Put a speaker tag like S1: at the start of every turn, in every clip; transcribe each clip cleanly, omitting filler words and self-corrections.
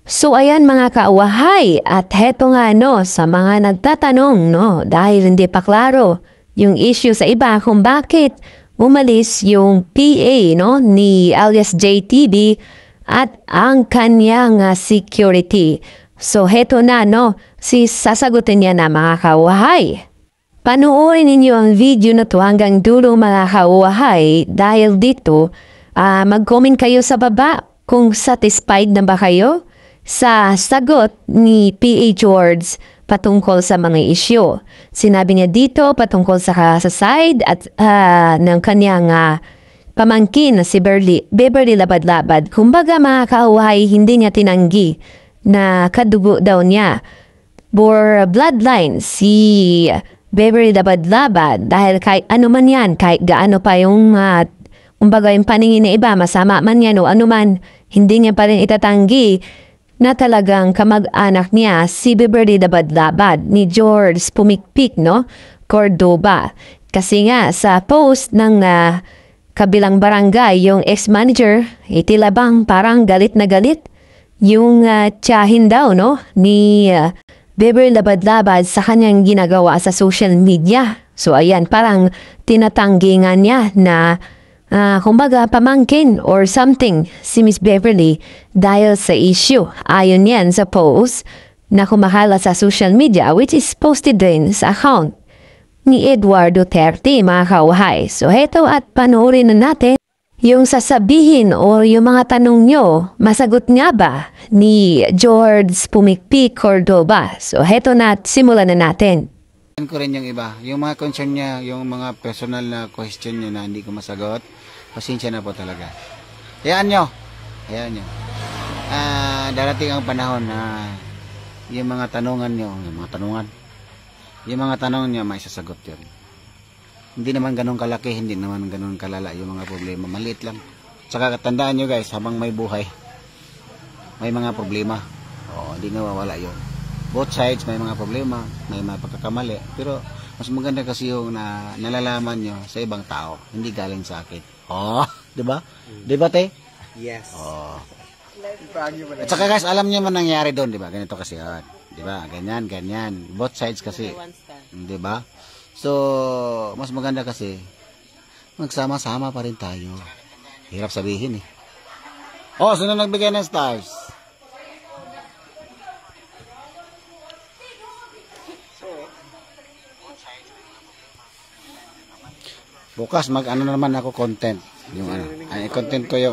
S1: So ayan mga kauwahay, at heto nga no, sa mga nagtatanong no, dahil hindi pa klaro yung issue sa iba kung bakit umalis yung PA no, ni alias JTB at ang kanyang security. So heto na no, sasagutin niya na mga kauwahay. Panoorin ninyo ang video na to hanggang dulo mga kauwahay dahil dito mag-comment kayo sa baba kung satisfied na ba kayo sa sagot ni PA George patungkol sa mga isyu. Sinabi niya dito patungkol sa side at ng kanyang pamangkin na si Beverly Labad-Labad. Kumbaga mga kauhay, hindi niya tinanggi na kadugo daw niya or bloodline si Beverly Labad-Labad dahil kahit ano man yan, kahit gaano pa yung kumbaga yung paningin na iba, masama man yan o ano man, hindi niya pa rin itatanggi na talagang kamag-anak niya si Beverly Labad-Labad ni George Pumikpik, no? Cordoba. Kasi nga sa post ng kabilang barangay, yung ex-manager, tila bang parang galit na galit yung tiyahin daw, no? Ni Beverly Labad-Labad sa kanyang ginagawa sa social media. So ayan, parang tinatanggi nga niya na kumbaga pamangkin or something si Miss Beverly dahil sa issue. Ayon yan sa post na kumakala sa social media which is posted din sa account ni Eduardo Duterte mga kauhay. So heto at panoorin na natin yung sasabihin o yung mga tanong nyo, masagot nga ba ni George Pumikpik Cordoba? So heto na at simulan na natin.
S2: Ko rin yung iba, yung mga concern niya, yung mga personal na question niya na hindi ko masagot, pasensya na po talaga. Hayaan nyo. Darating ang panahon na yung mga tanungan nyo, yung mga tanong nyo, may sasagot yun. Hindi naman ganun kalaki, hindi naman ganun kalala yung mga problema, maliit lang. Tsaka tandaan nyo guys, habang may buhay, may mga problema. Oo, hindi nawawala yun. Both sides may mga problema, may mga pagkakamali, pero mas maganda kasi yung nalalaman nyo sa ibang tao, hindi galing sa akin. Oh, di ba? Di ba, te?
S3: Yes.
S2: Oh. At saka guys, alam nyo man nangyari doon, di ba? Ganito kasi, di ba? Ganyan. Both sides kasi. Di ba? So, mas maganda kasi magsama-sama pa rin tayo. Hirap sabihin eh. Oh, sino nagbigay ng stars? Bukas mag-ano naman ako content. Yung ay content ko yung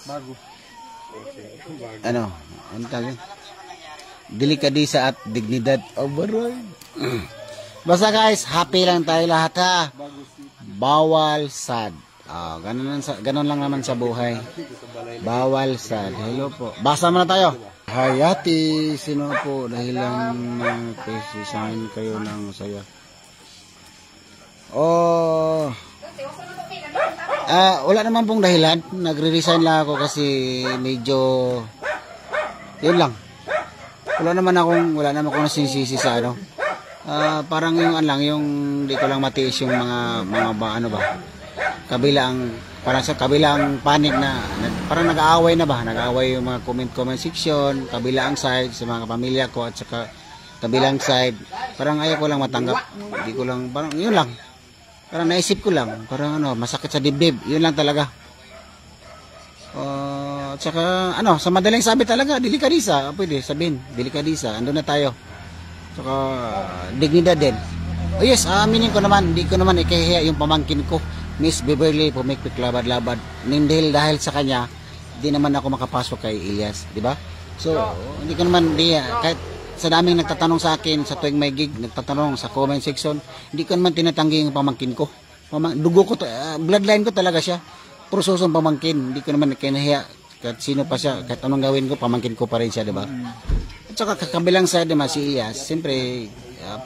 S2: bago. Ano tawag? Delikadisa at dignidad. Oh, baroy. Basta guys, happy lang tayo lahat ha. Bawal sad. Ganun lang naman sa buhay. Bawal sad. Hello po. Basa muna tayo. Hayati, sino po dahilan nag-resign kayo ng saya? Oh. Wala naman pong dahilan. Nagre-resign lang ako kasi medyo yun lang. Wala naman akong nasisisi sa parang yung yung di ko lang matiis yung mga kabilang panik na parang nag-aaway yung mga comment section, kabilang side sa mga pamilya ko at saka kabilang side, parang ayaw ko lang matanggap. Hindi ko lang, parang yun lang. Parang naisip ko lang, parang masakit sa dibdib. Yun lang talaga. At saka, sa madaling sabi talaga, delikadisa. Pwede sabihin, delikadisa. Andun na tayo. Saka, dignidad din. Oh yes, aminin ko naman, hindi ko naman ikahiya yung pamangkin ko. Miss Beverly Pumikpik Labad-Labad. Dahil sa kanya, hindi naman ako makapasok kay Elias. Di ba? So, hindi ko naman, kahit sa daming nagtatanong sa akin sa tuwing may gig, nagtatanong sa comment section, hindi ko naman tinatanggi yung pamangkin ko. Dugo ko, bloodline ko talaga siya. Prososong pamangkin, hindi ko naman kinahiya. Kahit sino pa siya, kahit anong gawin ko, pamangkin ko pa rin siya, diba? At saka kabilang side naman si Elias, siyempre,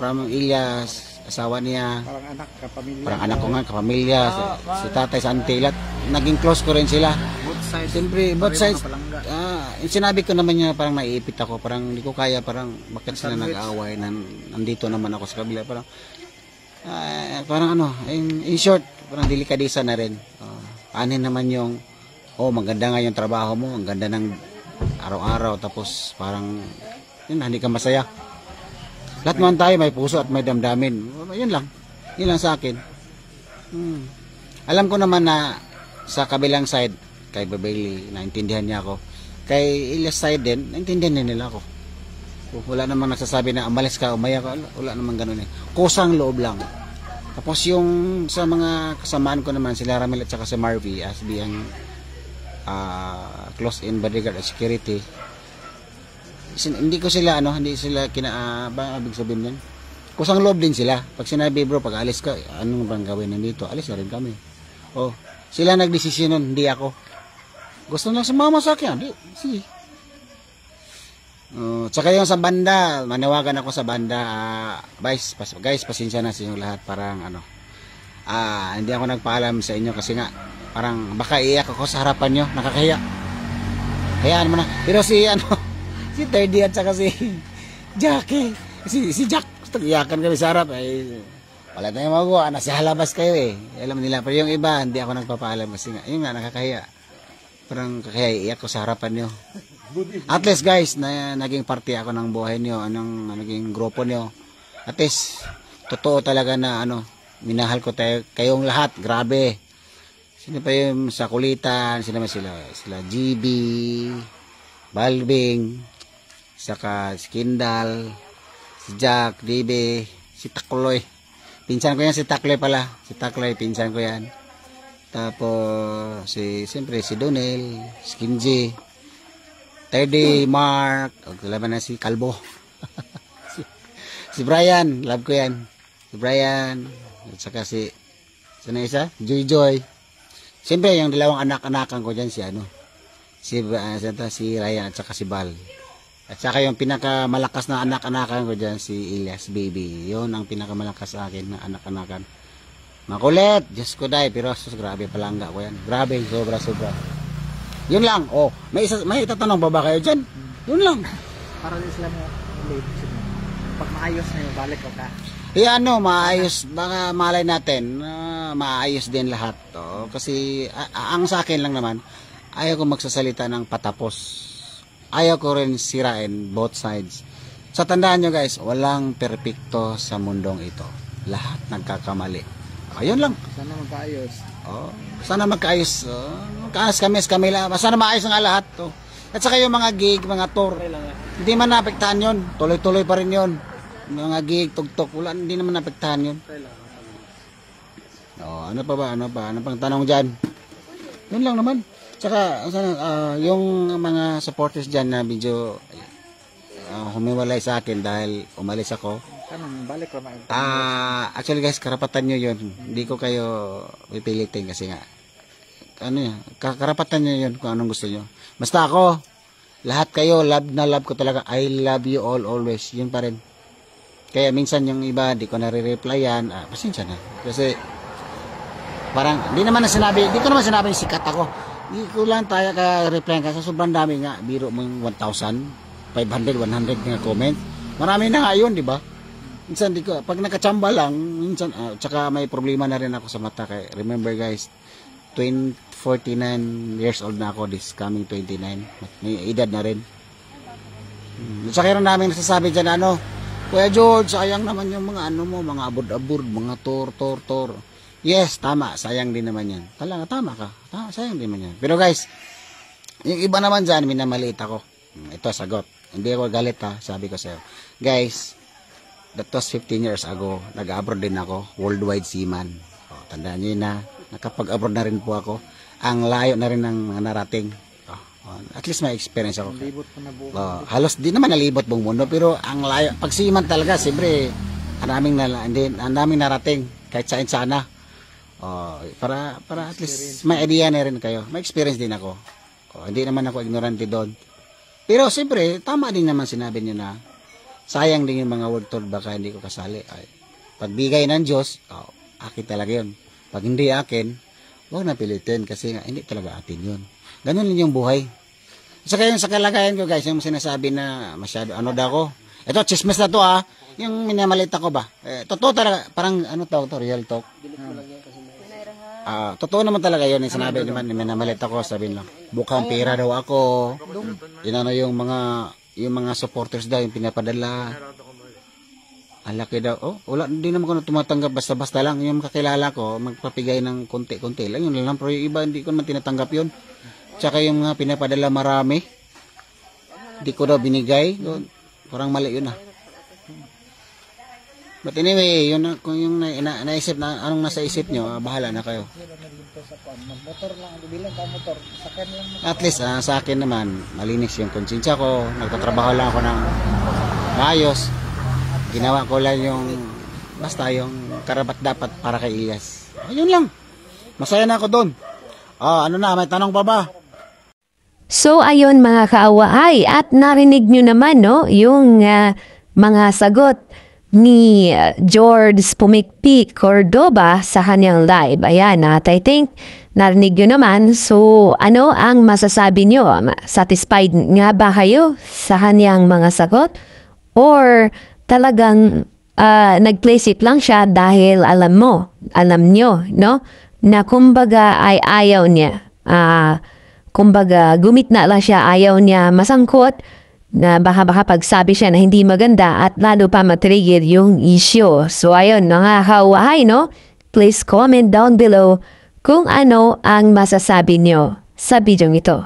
S2: from Elias, asawa niya, parang anak ko nga, kapamilya, si tatay, sa auntie, naging close ko rin sila. Siyempre, both sides, sinabi ko naman niya, parang naiipit ako, parang hindi ko kaya, parang bakit sila nag-aaway, nandito naman ako sa kabila, parang in short, parang delikadisa na rin. Anin naman yung, maganda nga yung trabaho mo, ang ganda ng araw-araw, tapos parang, yun, hindi ka masaya. Lahat naman tayo may puso at may damdamin. Yun lang. Yun lang sa akin. Alam ko naman na sa kabilang side, kay Babayley, naintindihan niya ako. Kay Elias side din, naintindihan din nila ako. Wala namang nagsasabi na umalis ka, umaya ka. Wala namang ganun eh. Kusang loob lang. Tapos yung sa mga kasamaan ko naman, sila Ramil at saka si Marvy, as being close-in bodyguard at security, hindi ko sila, hindi sila ba ibig sabihin yan? Kusang loob din sila. Pag sinabi, bro, pag alis ka, anong bang gawin nandito? Alis na rin kami. Oh, sila nagdesisyon nun, hindi ako. Gusto lang sumama sa akin, hindi, sige. Tsaka yung sa banda, manawagan ako sa banda, guys, pasensya na sa inyong lahat, parang hindi ako nagpaalam sa inyo kasi nga, parang baka iiyak ako sa harapan nyo, nakakahiya. Hayaan mo na. Pero si Third at saka si Jackie, si Jack, iyakan kami sa harap, wala tayong magawa, nasa halabas kayo eh. Alam nila, pero yung iba, hindi ako nagpapaalam kasi nga, yun nga, nakakahiya. Parang kaya iiyak ko sa harapan nyo. At least guys, naging parte ako ng buhay nyo, naging grupo nyo. At least, totoo talaga na minahal ko kayong lahat, grabe. Sino pa yung sa kulitan, sila GB, Balbing, saka si Kindal, si Jack, DB, si Takloy. Pinsan ko yan, si Takloy pala. Si Takloy, pinsan ko yan. Tapos, siyempre si Donel, si Kinji, Teddy, Mark, laban na si Kalbo. si Brian, love ko yan. Si Brian, at saka sana isa? Joy. Siyempre, yung dalawang anak-anakan ko dyan, si Ryan at saka si Bal. At saka yung pinakamalakas na anak-anakan ko dyan, si Elias Baby. Yun ang pinakamalakas sa akin na anak-anakan. Makulit, Diyos ko dahil, pero grabe palangga ko yan. Grabe, sobra. Yun lang. Oh, may itatanong ba kayo dyan? Yun lang.
S3: Para din sila mo pag maayos na yung balik ko ka.
S2: Maayos. Baka malay natin, maayos din lahat. Kasi, ang sa akin lang naman, ayaw ko magsasalita ng patapos. Ayaw ko rin sirain both sides. Sa tandaan nyo guys, walang perpekto sa mundong ito. Lahat nagkakamali. Ayun lang.
S3: Sana magkaayos.
S2: Sana magkaayos. Magkaayos kami lang. Sana maayos nga lahat. At saka yung mga gig, mga tour, hindi man naapektahan yun. Tuloy-tuloy pa rin yun. Mga gig, tugtok, hindi naman naapektahan yun. Ano pang tanong dyan? Yun lang naman. Tsaka, yung mga supporters dyan na medyo humiwalay sa akin dahil umalis ako.
S3: Balik ko
S2: actually guys, karapatan nyo yun. Hindi ko kayo pipilitin kasi nga, karapatan nyo yun kung anong gusto nyo. Basta ako, lahat kayo, love na love ko talaga. I love you all always. Yun pa rin. Kaya minsan yung iba, di ko nare-replyan. Pasensya na. Kasi, parang, di ko naman sinabi sikat ako. Hindi ko lang tayo ka-reply kasi sobrang dami nga. Biro mo yung 1,000, 500, 100 nga comment. Marami na nga yun, di ba? Minsan di ko, pag nakachamba lang, minsan, tsaka may problema na rin ako sa mata. Kaya, remember guys, 49 years old na ako, this coming 29. May edad na rin. Tsaka rin namin nasasabi dyan, Kuya George, sayang naman yung mga mga abod-abod, mga tor. Yes, tama. Sayang din naman yan. Talaga, tama ka. Sayang din naman yan. Pero guys, yung iba naman dyan, minamaliit ako. Ito, sagot. Hindi ako galit sabi ko sa'yo. Guys, that was 15 years ago. Nag-abroad din ako. Worldwide seaman. Tandaan nyo yun na. Nakapag-abroad na rin po ako. Ang layo na rin ng narating. At least may experience ako.
S3: Libot ko na buo.
S2: Halos di naman nalibot buong mundo. Pero ang layo. Pag seaman talaga, siyempre, ang daming narating. Kahit saan sana. Para at least may idea na rin kayo. May experience din ako. Hindi naman ako ignorante doon. Pero siyempre, tama din naman sinabi nyo na sayang din yung mga world tour baka hindi ko kasali. Pagbigay ng Diyos, akin talaga yun. Pag hindi akin, huwag na pilitin kasi nga, hindi talaga atin yun. Ganun din yung buhay. Saka yung sa kalagayan ko guys, yung sinasabi na masyado, daw ko. Ito, chismis na to yung minamalit ako ba? Totoo talaga, parang real talk. Totoo naman talaga yun. Yung sinabi naman, may namalit ako, sabi lang, mukhang pera daw ako. Inano yung mga supporters daw, yung pinapadala. Ang laki daw. Oh, wala, hindi naman ko na tumatanggap basta-basta lang. Yung kakilala ko, magpapigay ng konti-konti lang. Yun lang, pero yung iba, hindi ko naman tinatanggap yun. Tsaka yung mga pinapadala marami, hindi ko daw binigay. Parang mali yun ah. But anyway, yun kung yung naisip na anong nasa isip nyo, bahala na kayo.
S3: Motor lang, bilang ka motor, sakyan lang.
S2: At least sa akin naman, malinis yung konsensya ko. Nagtatrabaho lang ako ng maayos. Ginawa ko lang yung basta yung karapat dapat para kay Iyas. Ayun lang. Masaya na ako doon. Ano na, may tanong pa ba?
S1: So ayun mga kaawaay, at narinig nyo naman no, yung mga sagot ni George Pumikpik Cordoba sa kanyang live. Ayan, at I think narinig nyo naman. So ano ang masasabi nyo? Satisfied nga ba kayo sa kanyang mga sagot? Or talagang nag-place it lang siya dahil alam nyo, no? Na kumbaga ay ayaw niya. Kumbaga gumit na lang siya, ayaw niya masangkot na baka pagsabi siya na hindi maganda at lalo pa matrigger yung issue. So ayun, mga kauwahay, no? Please comment down below kung ano ang masasabi nyo sa video ito.